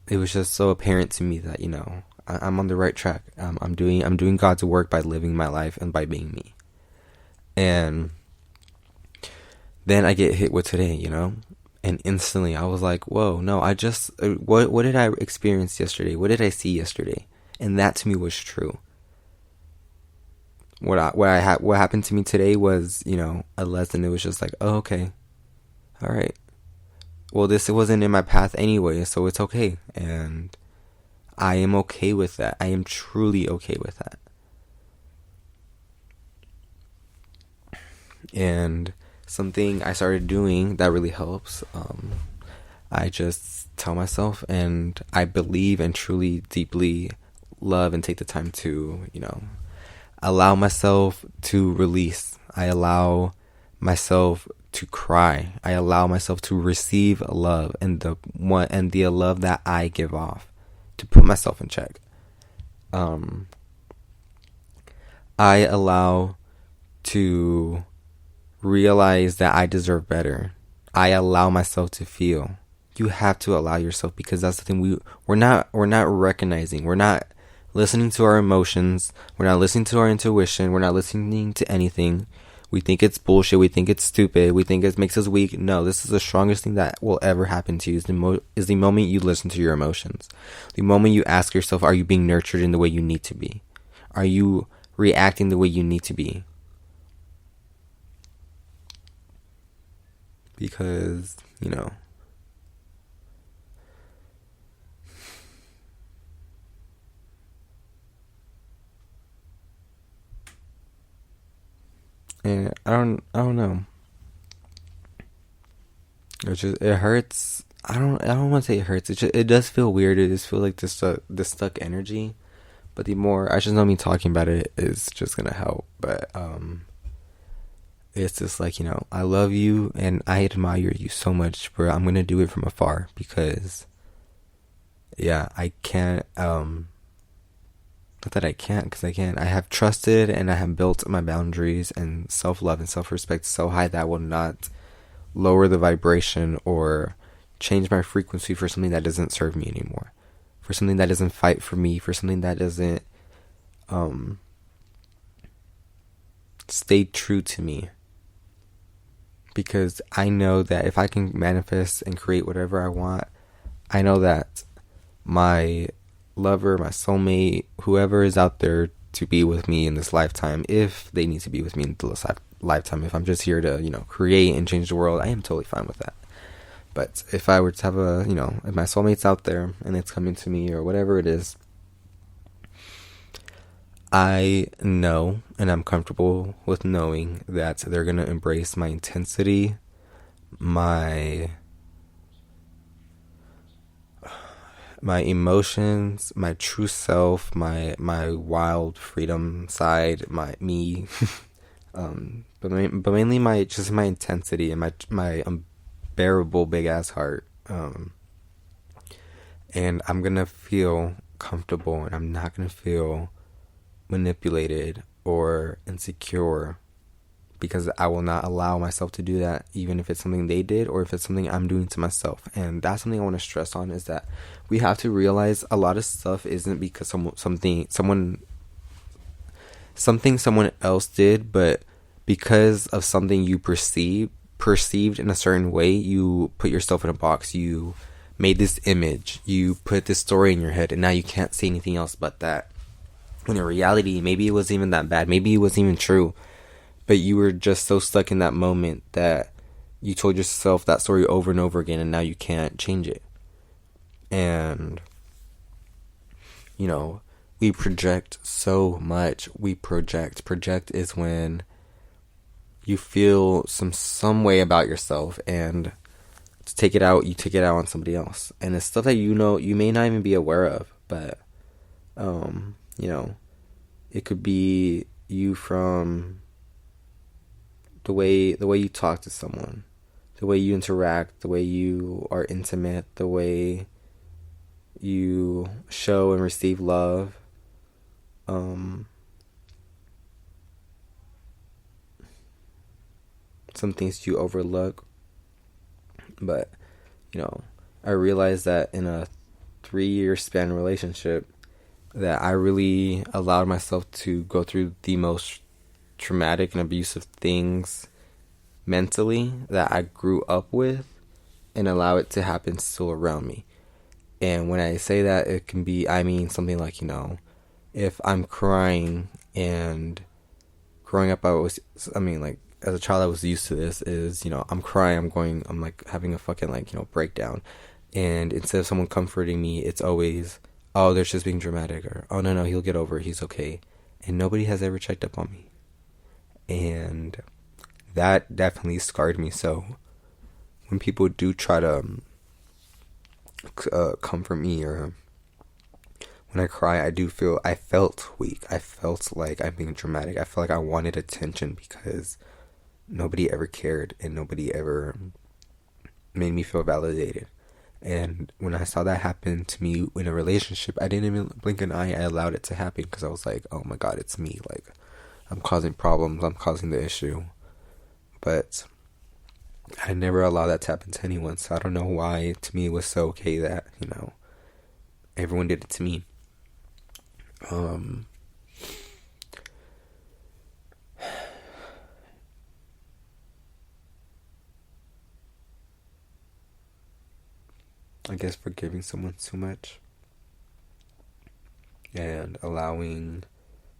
it was just so apparent to me that I'm on the right track. I'm doing God's work by living my life and by being me. And then I get hit with today, and instantly I was like, whoa, no, I just what did I experience yesterday? What did I see yesterday? And that to me was true. What happened to me today was, a lesson. It was just like, oh, okay, all right. Well, this wasn't in my path anyway, so it's okay, and I am okay with that. I am truly okay with that. And something I started doing that really helps. I just tell myself, and I believe and truly, deeply love and take the time to, allow myself to release. I allow myself to cry. I allow myself to receive love and the love that I give off, to put myself in check. I allow to realize that I deserve better. I allow myself to feel. You have to allow yourself, because that's the thing we're not recognizing. We're not listening to our emotions. We're not listening to our intuition. We're not listening to anything. We think it's bullshit. We think it's stupid. We think it makes us weak. No, this is the strongest thing that will ever happen to you is the moment you listen to your emotions. The moment you ask yourself, are you being nurtured in the way you need to be? Are you reacting the way you need to be? Because, and I don't know. It hurts. I don't want to say it hurts. It does feel weird. It just feels like this stuck energy. But the more, I just know me talking about it is just gonna help. But it's just like, I love you and I admire you so much, but I'm gonna do it from afar because, yeah, I can't. Not that I can't, because I can. I have trusted and I have built my boundaries and self love and self respect so high that I will not lower the vibration or change my frequency for something that doesn't serve me anymore, for something that doesn't fight for me, for something that doesn't stay true to me. Because I know that if I can manifest and create whatever I want, I know that my lover, my soulmate, whoever is out there to be with me in this lifetime, if they need to be with me in this lifetime, if I'm just here to, create and change the world, I am totally fine with that. But if I were to have if my soulmate's out there and it's coming to me or whatever it is, I know and I'm comfortable with knowing that they're going to embrace my intensity, my emotions, my true self, my wild freedom side, my me, but mainly my intensity and my unbearable big ass heart, and I'm gonna feel comfortable, and I'm not gonna feel manipulated or insecure, because I will not allow myself to do that, even if it's something they did or if it's something I'm doing to myself. And that's something I want to stress on, is that we have to realize a lot of stuff isn't because something someone else did, but because of something you perceived in a certain way. You put yourself in a box, you made this image, you put this story in your head, and now you can't see anything else but that. When in reality, maybe it wasn't even that bad, maybe it wasn't even true, but you were just so stuck in that moment that you told yourself that story over and over again, and now you can't change it. And, we project so much. We project. Project is when you feel some way about yourself, and to take it out, you take it out on somebody else. And it's stuff that you may not even be aware of, but, it could be you from the way you talk to someone, the way you interact, the way you are intimate, the way you show and receive love. Some things you overlook, but I realized that in a 3-year span relationship that I really allowed myself to go through the most traumatic and abusive things mentally that I grew up with and allow it to happen still around me. And when I say that, it can be, I mean something like, if I'm crying, and growing up, like, as a child, I was used to this, is, I'm crying, I'm like having a fucking, like, breakdown. And instead of someone comforting me, it's always, oh, they're just being dramatic, or, oh, no, he'll get over it, he's okay. And nobody has ever checked up on me. And that definitely scarred me. So when people do try to comfort me, or when I cry, I felt weak. I felt like I'm being dramatic. I felt like I wanted attention because nobody ever cared and nobody ever made me feel validated. And when I saw that happen to me in a relationship, I didn't even blink an eye. I allowed it to happen because I was like, oh my God, it's me. Like, I'm causing problems. I'm causing the issue. But I never allowed that to happen to anyone. So I don't know why, to me, it was so okay that, everyone did it to me. I guess forgiving someone too much and allowing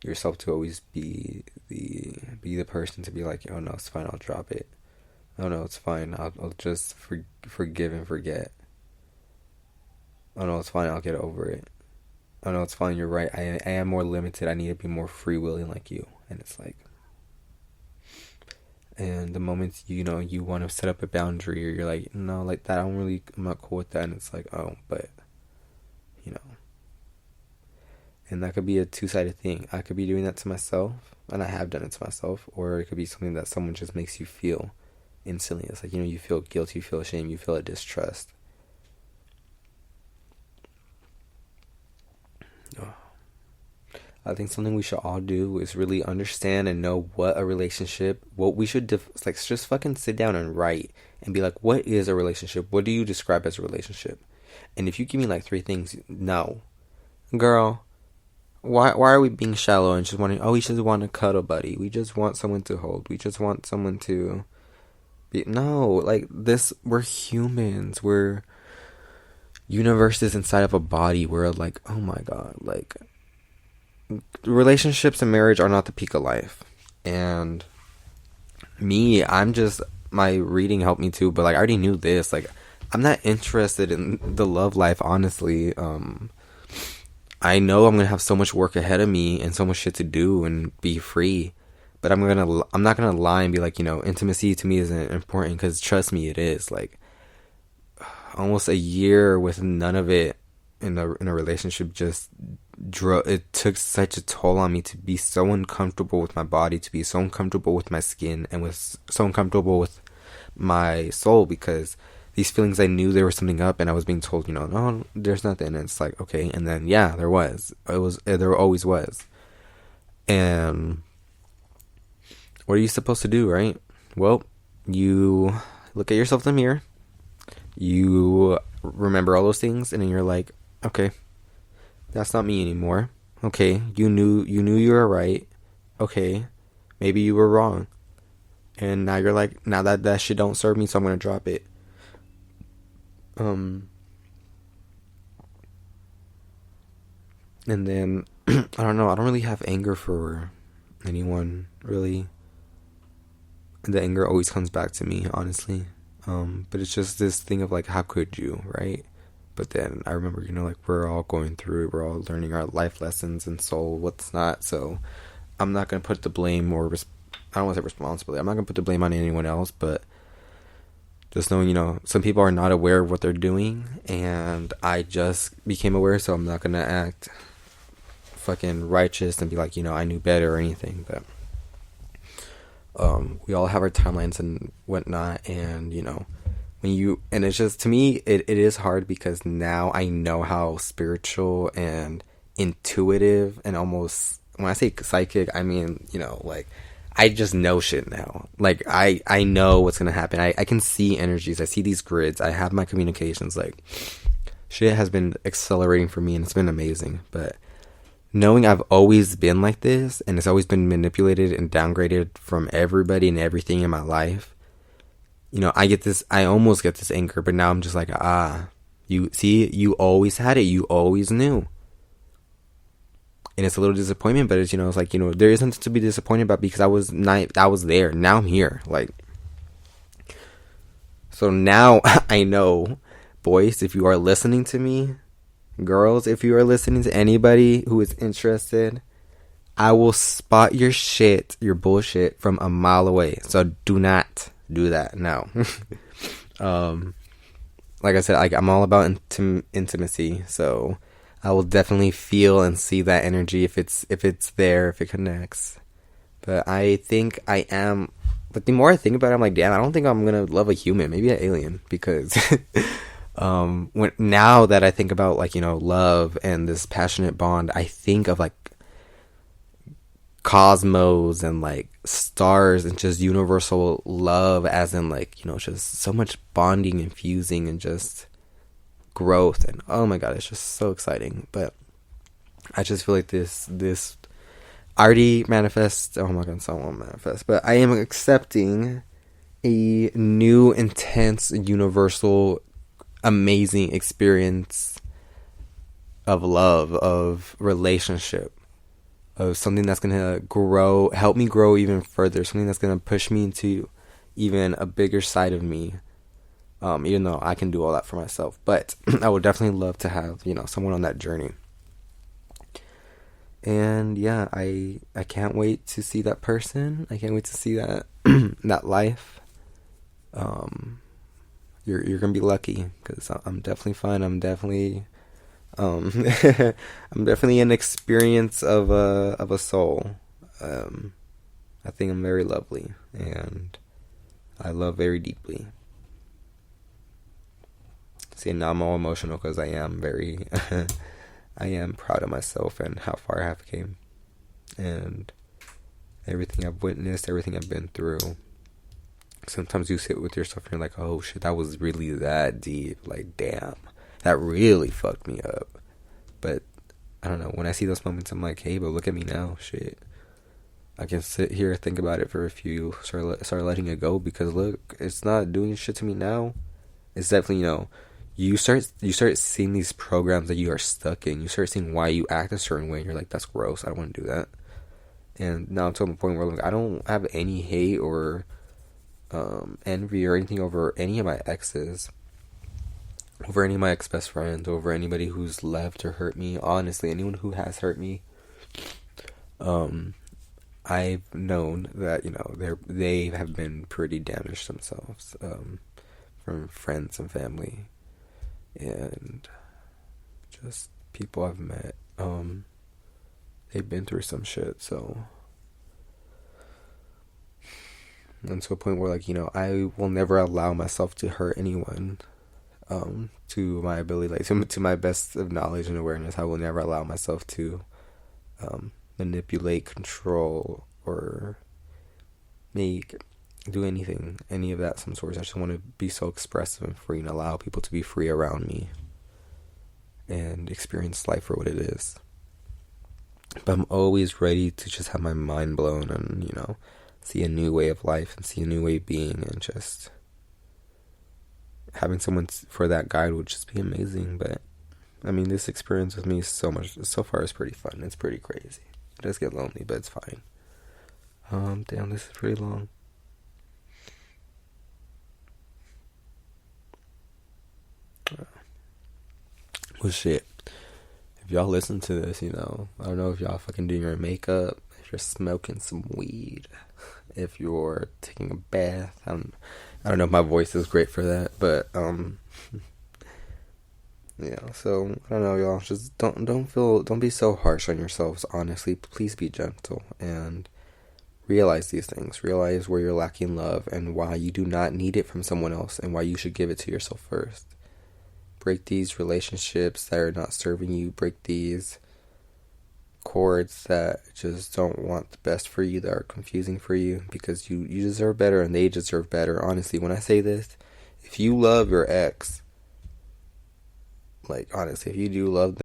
yourself to always be the person to be like, oh no, it's fine, I'll drop it. Oh no, it's fine, I'll just forgive and forget. Oh no, it's fine, I'll get over it. Oh no, it's fine, you're right, I am more limited, I need to be more free-willing like you. And it's like, and the moments, you want to set up a boundary, or you're like, no, like that, I'm not cool with that. And it's like, oh, but, and that could be a two-sided thing. I could be doing that to myself, and I have done it to myself, or it could be something that someone just makes you feel instantly. It's like, you feel guilt, you feel ashamed, you feel a distrust. Oh. I think something we should all do is really understand and know what a relationship, what we should, just fucking sit down and write and be like, what is a relationship? What do you describe as a relationship? And if you give me like 3 things, no. Girl, why are we being shallow and just wanting, oh, we just want a cuddle buddy. We just want someone to hold. We just want someone to be, no, like this, we're humans. We're universes inside of a body. We're like, oh my God, like, relationships and marriage are not the peak of life. And me, my reading helped me too, but like I already knew this. Like, I'm not interested in the love life, honestly. I know I'm gonna have so much work ahead of me and so much shit to do and be free, but I'm not gonna lie and be like, intimacy to me isn't important, because trust me, it is. Like, almost a year with none of it in a relationship just it took such a toll on me to be so uncomfortable with my body, to be so uncomfortable with my skin, and was so uncomfortable with my soul, because these feelings, I knew there was something up, and I was being told, no, there's nothing. And it's like, okay. And then, yeah, there always was. And what are you supposed to do, right? Well, you look at yourself in the mirror, you remember all those things, and then you're like, okay, that's not me anymore. Okay, you knew you were right. Okay, maybe you were wrong. And now you're like, now that shit don't serve me, so I'm gonna drop it. And then I don't know, I don't really have anger for anyone, really. The anger always comes back to me, honestly. But it's just this thing of like, how could you, right? But then I remember, like, we're all going through it. We're all learning our life lessons and soul, what's not. So I'm not going to put the blame or, I don't want to say responsibility. I'm not going to put the blame on anyone else, but just knowing, some people are not aware of what they're doing. And I just became aware, so I'm not going to act fucking righteous and be like, I knew better or anything. But we all have our timelines and whatnot. And, and it's just, to me, it is hard, because now I know how spiritual and intuitive, and almost, when I say psychic, I mean, like, I just know shit now. Like, I know what's gonna happen. I can see energies. I see these grids. I have my communications. Like, shit has been accelerating for me, and it's been amazing. But knowing I've always been like this, and it's always been manipulated and downgraded from everybody and everything in my life, I almost get this anger, but now I'm just like, you see, you always had it, you always knew. And it's a little disappointment, but it's, it's like, there is something to be disappointed about, because I was there. Now I'm here. Like, so now I know, boys, if you are listening to me, girls, if you are listening to anybody who is interested, I will spot your shit, your bullshit, from a mile away. So do not do that. No. Like I said, I'm all about intimacy. So I will definitely feel and see that energy if it's there, if it connects. But I think I am. But the more I think about it, I'm like, damn, I don't think I'm gonna love a human, maybe an alien, because now that I think about, like, love and this passionate bond, I think of like cosmos and like stars and just universal love, as in, like, just so much bonding and fusing and just growth, and oh my god, it's just so exciting. But I just feel like this already manifests. Oh my god, so I won't manifest, but I am accepting a new, intense, universal, amazing experience of love, of relationship, of something that's gonna help me grow even further, something that's gonna push me into even a bigger side of me. Even though I can do all that for myself, but I would definitely love to have, someone on that journey. And yeah, I can't wait to see that person. I can't wait to see that that life. You're gonna be lucky, because I'm definitely fine. I'm definitely I'm definitely an experience of a soul. I think I'm very lovely, and I love very deeply. See, now I'm all emotional, because I am very I am proud of myself and how far I have came, and everything I've witnessed, everything I've been through. Sometimes you sit with yourself and you're like, oh shit, that was really that deep. Like, damn, that really fucked me up. But I don't know, when I see those moments, I'm like, hey, but look at me now. Shit, I can sit here, think about it for a few, start letting it go, because look, it's not doing shit to me now. It's definitely, you start seeing these programs that you are stuck in. You start seeing why you act a certain way, and you're like, that's gross, I don't want to do that. And now I'm to the point where, like, I don't have any hate or envy or anything over any of my exes, over any of my ex-best friends, over anybody who's left or hurt me. Honestly, anyone who has hurt me, I've known that, they have been pretty damaged themselves, from friends and family, and just people I've met. They've been through some shit, so, and to a point where, like, I will never allow myself to hurt anyone, to my ability, like, to my best of knowledge and awareness. I will never allow myself to manipulate, control, or do anything, any of that some sort. I just want to be so expressive and free, and allow people to be free around me and experience life for what it is. But I'm always ready to just have my mind blown and, see a new way of life and see a new way of being, and just having someone for that guide would just be amazing. But I mean, this experience with me is so far is pretty fun. It's pretty crazy. It does get lonely, but it's fine. Damn, this is pretty long. Well, shit. If y'all listen to this, I don't know if y'all fucking doing your makeup, if you're smoking some weed, if you're taking a bath. I don't know if my voice is great for that, but yeah. So I don't know, y'all. Just don't be so harsh on yourselves. Honestly, please be gentle and realize these things. Realize where you're lacking love and why you do not need it from someone else, and why you should give it to yourself first. Break these relationships that are not serving you. Break these cords that just don't want the best for you, that are confusing for you, because you deserve better and they deserve better. Honestly, when I say this, if you love your ex, Like, honestly, if you do love